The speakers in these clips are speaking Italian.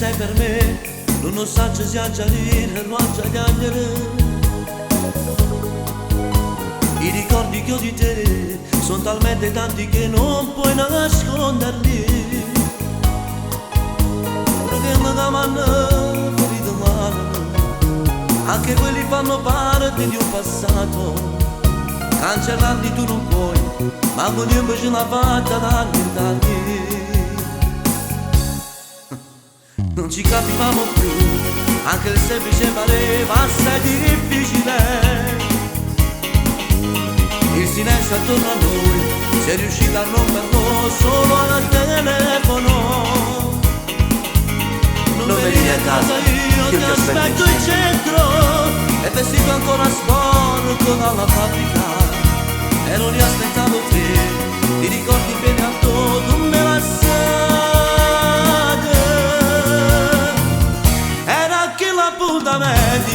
sei per me, non sa se si aggiarire, non aggiagliare. I ricordi che ho di te sono talmente tanti che non puoi nasconderli. Perché mi chiamano ferito male, anche quelli fanno parte di un passato. Cancellarli tu non puoi, ma con Dio invece l'ha fatta da anni. Non ci capivamo più, anche il semplice pareva assai difficile. Il silenzio attorno a noi, sei riuscita a romperlo solo al telefono. Non venire a casa, io ti aspetto in centro, e vestito ancora sporco dalla fabbrica. Ero lì aspettavo te, ti ricordi bene a tutto me la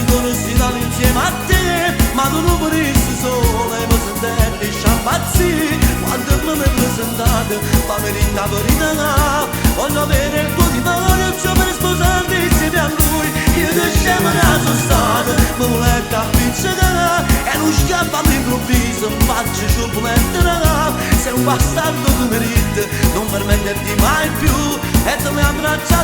con uscirò insieme a te, ma tu non vorresti solo e mi sentetti sciampazzi. Quando me l'hai presentato, poverina poverina, voglio avere il tuo divorzio per sposarmi insieme a lui. Io ti scemo da sono stato, mi volete appiccicare, e non scappa all'improvviso, faccio sciopolette raga. Sei un bastardo tu meriti, non permetterti mai più, e te mi abbraccia